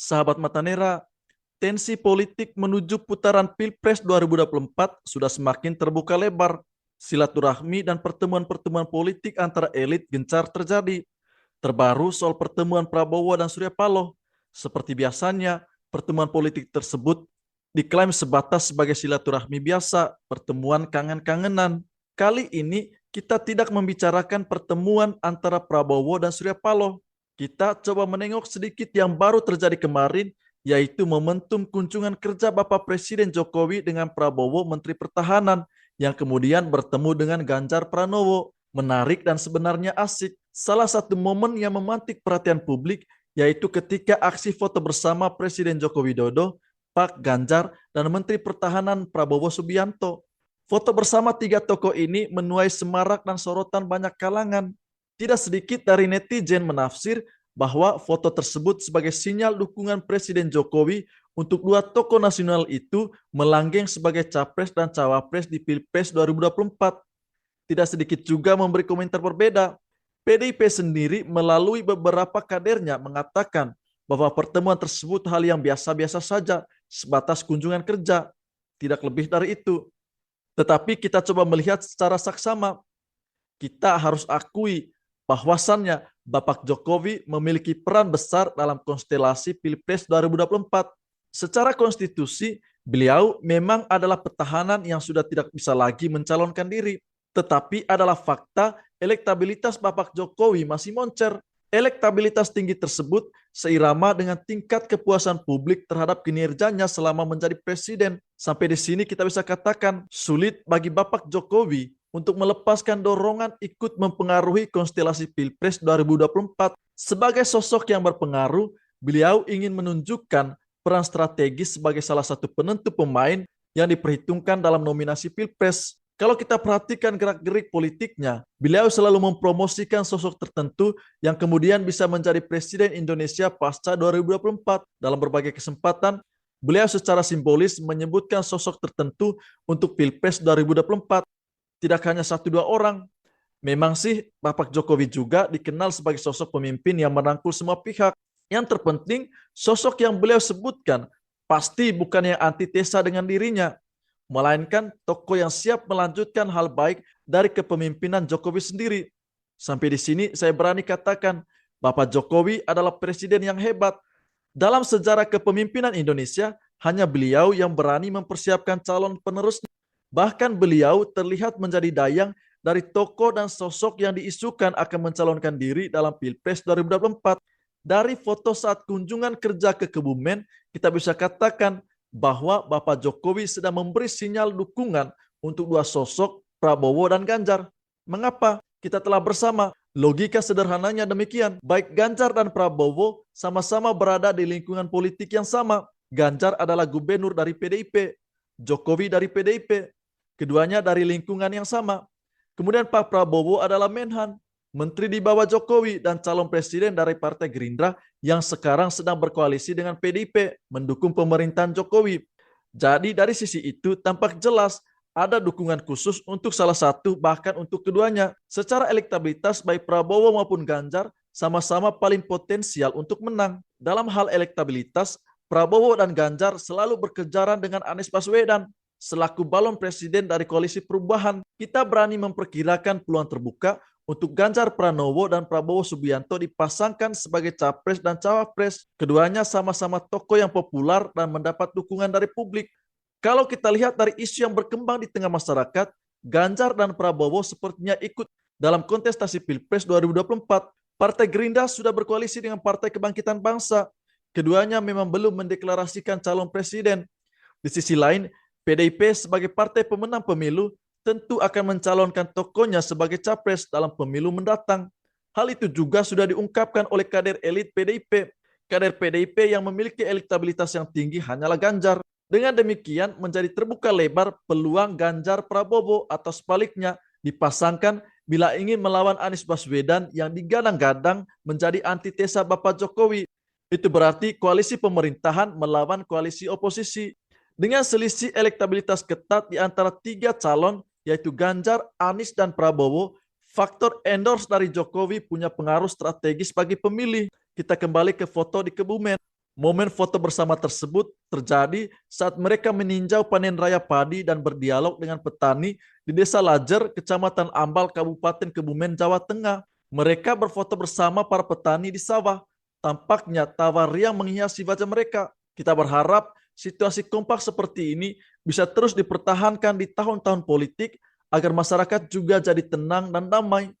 Sahabat Matanera, tensi politik menuju putaran Pilpres 2024 sudah semakin terbuka lebar. Silaturahmi dan pertemuan-pertemuan politik antara elit gencar terjadi. Terbaru soal pertemuan Prabowo dan Surya Paloh. Seperti biasanya, pertemuan politik tersebut diklaim sebatas sebagai silaturahmi biasa, pertemuan kangen-kangenan. Kali ini kita tidak membicarakan pertemuan antara Prabowo dan Surya Paloh. Kita coba menengok sedikit yang baru terjadi kemarin, yaitu momentum kunjungan kerja Bapak Presiden Jokowi dengan Prabowo Menteri Pertahanan, yang kemudian bertemu dengan Ganjar Pranowo. Menarik dan sebenarnya asik. Salah satu momen yang memantik perhatian publik yaitu ketika aksi foto bersama Presiden Joko Widodo, Pak Ganjar, dan Menteri Pertahanan Prabowo Subianto. Foto bersama tiga tokoh ini menuai semarak dan sorotan banyak kalangan. Tidak sedikit dari netizen menafsir bahwa foto tersebut sebagai sinyal dukungan Presiden Jokowi untuk dua tokoh nasional itu melanggeng sebagai capres dan cawapres di Pilpres 2024. Tidak sedikit juga memberi komentar berbeda. PDIP sendiri melalui beberapa kadernya mengatakan bahwa pertemuan tersebut hal yang biasa-biasa saja, sebatas kunjungan kerja, tidak lebih dari itu. Tetapi kita coba melihat secara saksama. Kita harus akui bahwasannya Bapak Jokowi memiliki peran besar dalam konstelasi Pilpres 2024. Secara konstitusi, beliau memang adalah petahana yang sudah tidak bisa lagi mencalonkan diri. Tetapi adalah fakta elektabilitas Bapak Jokowi masih moncer. Elektabilitas tinggi tersebut seirama dengan tingkat kepuasan publik terhadap kinerjanya selama menjadi presiden. Sampai di sini kita bisa katakan sulit bagi Bapak Jokowi untuk melepaskan dorongan ikut mempengaruhi konstelasi Pilpres 2024. Sebagai sosok yang berpengaruh, beliau ingin menunjukkan peran strategis sebagai salah satu penentu pemain yang diperhitungkan dalam nominasi Pilpres. Kalau kita perhatikan gerak-gerik politiknya, beliau selalu mempromosikan sosok tertentu yang kemudian bisa menjadi Presiden Indonesia pasca 2024. Dalam berbagai kesempatan, beliau secara simbolis menyebutkan sosok tertentu untuk Pilpres 2024. Tidak hanya satu dua orang. Memang sih Bapak Jokowi juga dikenal sebagai sosok pemimpin yang merangkul semua pihak. Yang terpenting, sosok yang beliau sebutkan pasti bukan yang antitesa dengan dirinya, melainkan tokoh yang siap melanjutkan hal baik dari kepemimpinan Jokowi sendiri. Sampai di sini saya berani katakan, Bapak Jokowi adalah presiden yang hebat. Dalam sejarah kepemimpinan Indonesia, hanya beliau yang berani mempersiapkan calon penerusnya. Bahkan beliau terlihat menjadi dayang dari tokoh dan sosok yang diisukan akan mencalonkan diri dalam Pilpres 2024. Dari foto saat kunjungan kerja ke Kebumen, kita bisa katakan bahwa Bapak Jokowi sedang memberi sinyal dukungan untuk dua sosok Prabowo dan Ganjar. Mengapa? Kita telah bersama. Logika sederhananya demikian. Baik Ganjar dan Prabowo sama-sama berada di lingkungan politik yang sama. Ganjar adalah gubernur dari PDIP, Jokowi dari PDIP. Keduanya dari lingkungan yang sama. Kemudian Pak Prabowo adalah Menhan, menteri di bawah Jokowi dan calon presiden dari Partai Gerindra yang sekarang sedang berkoalisi dengan PDIP mendukung pemerintahan Jokowi. Jadi dari sisi itu tampak jelas ada dukungan khusus untuk salah satu bahkan untuk keduanya. Secara elektabilitas baik Prabowo maupun Ganjar sama-sama paling potensial untuk menang. Dalam hal elektabilitas, Prabowo dan Ganjar selalu berkejaran dengan Anies Baswedan. Selaku balon presiden dari koalisi perubahan, kita berani memperkirakan peluang terbuka untuk Ganjar Pranowo dan Prabowo Subianto dipasangkan sebagai capres dan cawapres. Keduanya sama-sama tokoh yang populer dan mendapat dukungan dari publik. Kalau kita lihat dari isu yang berkembang di tengah masyarakat, Ganjar dan Prabowo sepertinya ikut dalam kontestasi Pilpres 2024. Partai Gerindra sudah berkoalisi dengan Partai Kebangkitan Bangsa. Keduanya memang belum mendeklarasikan calon presiden. Di sisi lain, PDIP sebagai partai pemenang pemilu tentu akan mencalonkan tokohnya sebagai capres dalam pemilu mendatang. Hal itu juga sudah diungkapkan oleh kader elit PDIP. Kader PDIP yang memiliki elektabilitas yang tinggi hanyalah Ganjar. Dengan demikian menjadi terbuka lebar peluang Ganjar Prabowo atau sebaliknya dipasangkan bila ingin melawan Anies Baswedan yang digadang-gadang menjadi antitesa Bapak Jokowi. Itu berarti koalisi pemerintahan melawan koalisi oposisi. Dengan selisih elektabilitas ketat di antara tiga calon, yaitu Ganjar, Anies, dan Prabowo, faktor endorse dari Jokowi punya pengaruh strategis bagi pemilih. Kita kembali ke foto di Kebumen. Momen foto bersama tersebut terjadi saat mereka meninjau panen raya padi dan berdialog dengan petani di Desa Lajer, Kecamatan Ambal, Kabupaten Kebumen, Jawa Tengah. Mereka berfoto bersama para petani di sawah. Tampaknya tawa riang menghiasi wajah mereka. Kita berharap situasi kompak seperti ini bisa terus dipertahankan di tahun-tahun politik agar masyarakat juga jadi tenang dan damai.